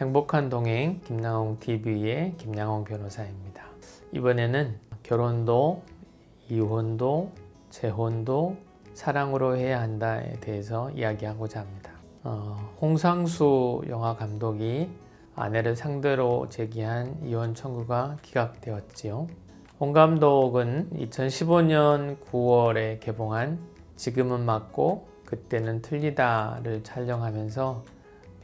행복한 동행 김양홍 TV의 김양홍 변호사입니다. 이번에는 결혼도, 이혼도, 재혼도 사랑으로 해야 한다에 대해서 이야기하고자 합니다. 홍상수 영화 감독이 아내를 상대로 제기한 이혼 청구가 기각되었지요. 홍 감독은 2015년 9월에 개봉한 지금은 맞고 그때는 틀리다를 촬영하면서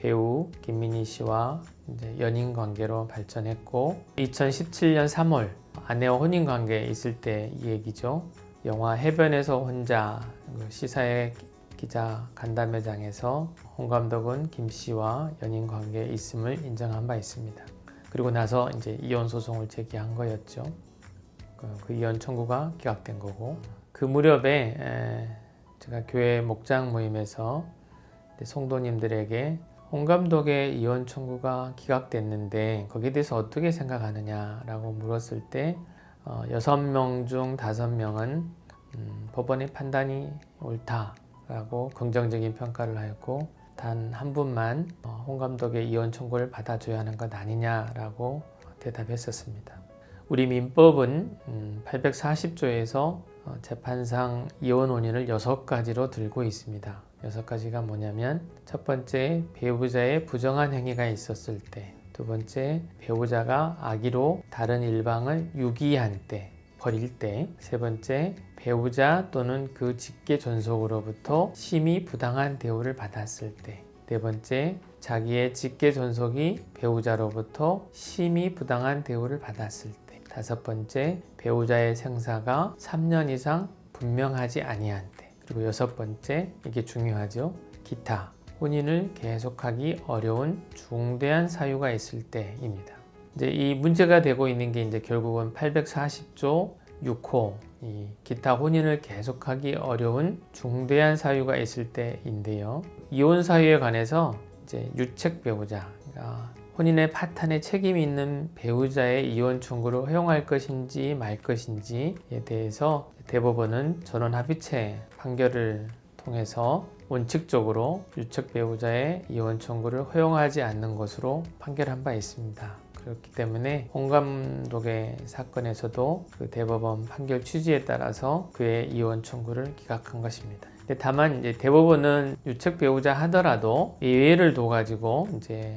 배우 김민희 씨와 이제 연인 관계로 발전했고, 2017년 3월 아내와 혼인 관계에 있을 때 이 얘기죠. 영화 해변에서 혼자 시사회 기자 간담회장에서 홍 감독은 김 씨와 연인 관계에 있음을 인정한 바 있습니다. 그리고 나서 이제 이혼 소송을 제기한 거였죠. 그 이혼 청구가 기각된 거고, 그 무렵에 제가 교회 목장 모임에서 성도님들에게 홍 감독의 이혼 청구가 기각됐는데 거기에 대해서 어떻게 생각하느냐라고 물었을 때 6명 중 5명은 법원의 판단이 옳다라고 긍정적인 평가를 하였고, 단 한 분만 홍 감독의 이혼 청구를 받아줘야 하는 것 아니냐라고 대답했었습니다. 우리 민법은 840조에서 재판상 이혼 원인을 6가지로 들고 있습니다. 6가지가 뭐냐면, 첫 번째, 배우자의 부정한 행위가 있었을 때; 두 번째, 배우자가 악의로 다른 일방을 유기한 때, 버릴 때; 세 번째, 배우자 또는 그 직계 존속으로부터 심히 부당한 대우를 받았을 때; 네 번째, 자기의 직계 존속이 배우자로부터 심히 부당한 대우를 받았을 때; 다섯 번째, 배우자의 생사가 3년 이상 분명하지 아니한 때; 그리고 여섯 번째, 이게 중요하죠. 기타, 혼인을 계속하기 어려운 중대한 사유가 있을 때입니다. 이제 이 문제가 되고 있는 게 이제 결국은 840조 6호, 이 기타 혼인을 계속하기 어려운 중대한 사유가 있을 때인데요. 이혼 사유에 관해서 이제 유책 배우자, 혼인의 파탄에 책임이 있는 배우자의 이혼 청구를 허용할 것인지 말 것인지에 대해서 대법원은 전원합의체 판결을 통해서 원칙적으로 유책 배우자의 이혼 청구를 허용하지 않는 것으로 판결한 바 있습니다. 그렇기 때문에 홍 감독의 사건에서도 그 대법원 판결 취지에 따라서 그의 이혼 청구를 기각한 것입니다. 다만 이제 대법원은 유책 배우자 하더라도 예외를 둬가지고 이제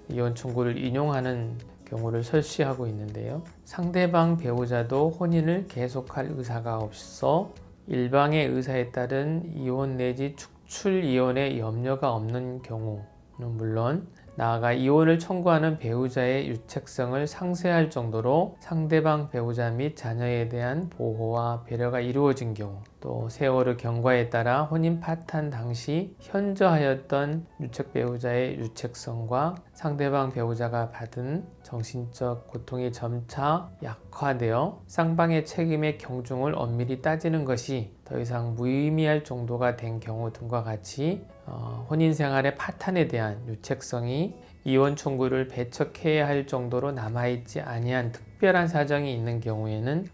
이혼 청구를 인용하는 경우를 설치하고 있는데요. 상대방 배우자도 혼인을 계속할 의사가 없어 일방의 의사에 따른 이혼 내지 축출 이혼의 염려가 없는 경우는 물론, 나아가 이혼을 청구하는 배우자의 유책성을 상쇄할 정도로 상대방 배우자 및 자녀에 대한 보호와 배려가 이루어진 경우, 또 세월의 경과에 따라 혼인 파탄 당시 현저하였던 유책 배우자의 유책성과 상대방 배우자가 받은 정신적 고통이 점차 약화되어 쌍방의 책임의 경중을 엄밀히 따지는 것이 더 이상 무의미할 정도가 된 경우 등과 같이 혼인 생활의 파탄에 대한 유책성이 이혼 청구를 배척해야 할 정도로 남아있지 아니한 특별한 사정이 있는 경우에는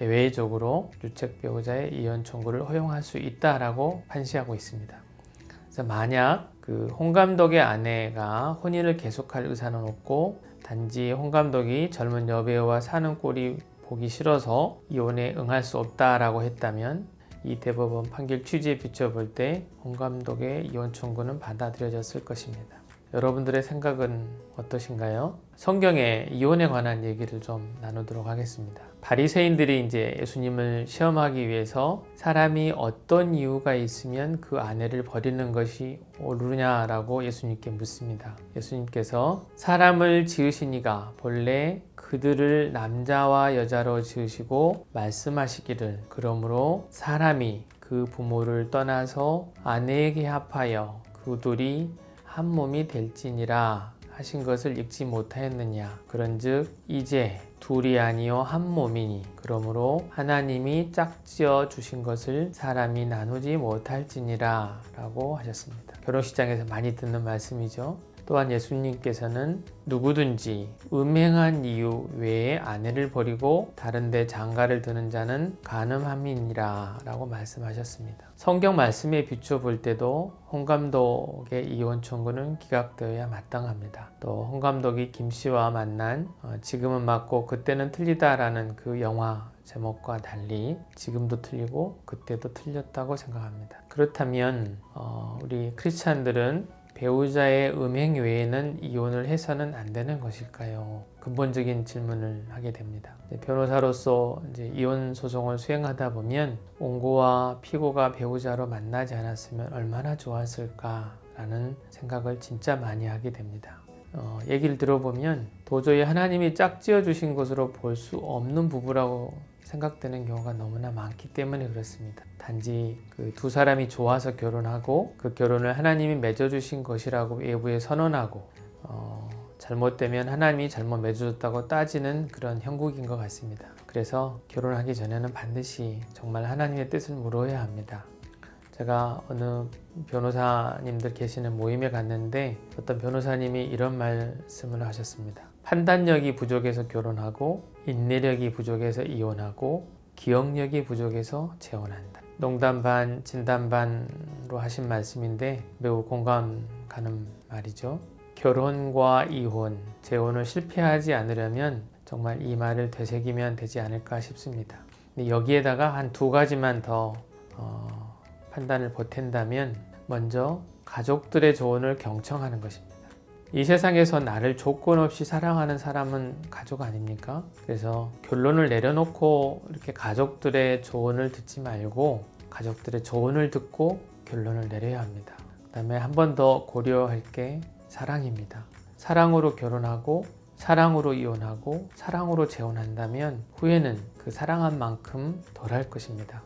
예외적으로 유책 배우자의 이혼 청구를 허용할 수 있다라고 판시하고 있습니다. 그래서 만약 그 홍 감독의 아내가 혼인을 계속할 의사는 없고 단지 홍 감독이 젊은 여배우와 사는 꼴이 보기 싫어서 이혼에 응할 수 없다라고 했다면, 이 대법원 판결 취지에 비춰볼 때 홍 감독의 이혼 청구는 받아들여졌을 것입니다. 여러분들의 생각은 어떠신가요? 성경의 이혼에 관한 얘기를 좀 나누도록 하겠습니다. 바리새인들이 이제 예수님을 시험하기 위해서 사람이 어떤 이유가 있으면 그 아내를 버리는 것이 옳으냐라고 예수님께 묻습니다. 예수님께서 사람을 지으시니가 본래 그들을 남자와 여자로 지으시고 말씀하시기를, 그러므로 사람이 그 부모를 떠나서 아내에게 합하여 그들이 한 몸이 될지니라 하신 것을 읽지 못하였느냐. 그런즉 이제 둘이 아니요 한 몸이니, 그러므로 하나님이 짝지어 주신 것을 사람이 나누지 못할지니라 라고 하셨습니다. 결혼식장에서 많이 듣는 말씀이죠. 또한 예수님께서는 누구든지 음행한 이유 외에 아내를 버리고 다른 데 장가를 드는 자는 간음함이니라 라고 말씀하셨습니다. 성경 말씀에 비추어 볼 때도 홍 감독의 이혼 청구는 기각되어야 마땅합니다. 또 홍 감독이 김 씨와 만난 지금은 맞고 그때는 틀리다라는 그 영화 제목과 달리 지금도 틀리고 그때도 틀렸다고 생각합니다. 그렇다면 우리 크리스찬들은 배우자의 음행 외에는 이혼을 해서는 안 되는 것일까요? 근본적인 질문을 하게 됩니다. 변호사로서 이제 이혼 소송을 수행하다 보면 원고와 피고가 배우자로 만나지 않았으면 얼마나 좋았을까라는 생각을 진짜 많이 하게 됩니다. 얘기를 들어보면 도저히 하나님이 짝지어 주신 것으로 볼 수 없는 부부라고 생각되는 경우가 너무나 많기 때문에 그렇습니다. 단지 그 두 사람이 좋아서 결혼하고 그 결혼을 하나님이 맺어주신 것이라고 외부에 선언하고 잘못되면 하나님이 잘못 맺어줬다고 따지는 그런 형국인 것 같습니다. 그래서 결혼하기 전에는 반드시 정말 하나님의 뜻을 물어야 합니다. 제가 어느 변호사님들 계시는 모임에 갔는데 어떤 변호사님이 이런 말씀을 하셨습니다. 판단력이 부족해서 결혼하고 인내력이 부족해서 이혼하고 기억력이 부족해서 재혼한다. 농담 반 진담 반으로 하신 말씀인데 매우 공감 가는 말이죠. 결혼과 이혼, 재혼을 실패하지 않으려면 정말 이 말을 되새기면 되지 않을까 싶습니다. 여기에다가 한 두 가지만 더 판단을 보탠다면 먼저 가족들의 조언을 경청하는 것입니다. 이 세상에서 나를 조건 없이 사랑하는 사람은 가족 아닙니까? 그래서 결론을 내려놓고 이렇게 가족들의 조언을 듣지 말고 가족들의 조언을 듣고 결론을 내려야 합니다. 그 다음에 한 번 더 고려할 게 사랑입니다. 사랑으로 결혼하고 사랑으로 이혼하고 사랑으로 재혼한다면 후회는 그 사랑한 만큼 덜할 것입니다.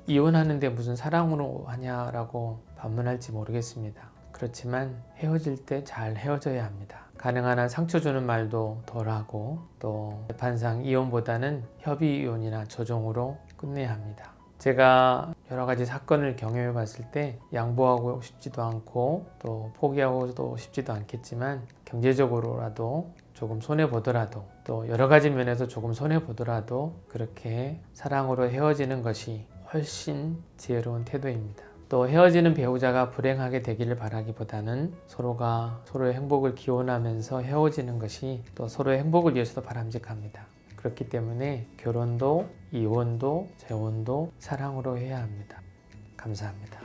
이혼하는데 무슨 사랑으로 하냐라고 반문할지 모르겠습니다. 그렇지만 헤어질 때 잘 헤어져야 합니다. 가능한 한 상처 주는 말도 덜하고 또 재판상 이혼보다는 협의 이혼이나 조정으로 끝내야 합니다. 제가 여러 가지 사건을 경험해 봤을 때 양보하고 싶지도 않고 또 포기하고도 싶지도 않겠지만 경제적으로라도 조금 손해보더라도 또 여러 가지 면에서 조금 손해보더라도 그렇게 사랑으로 헤어지는 것이 훨씬 지혜로운 태도입니다. 또 헤어지는 배우자가 불행하게 되기를 바라기보다는 서로가 서로의 행복을 기원하면서 헤어지는 것이 또 서로의 행복을 위해서도 바람직합니다. 그렇기 때문에 결혼도 이혼도 재혼도 사랑으로 해야 합니다. 감사합니다.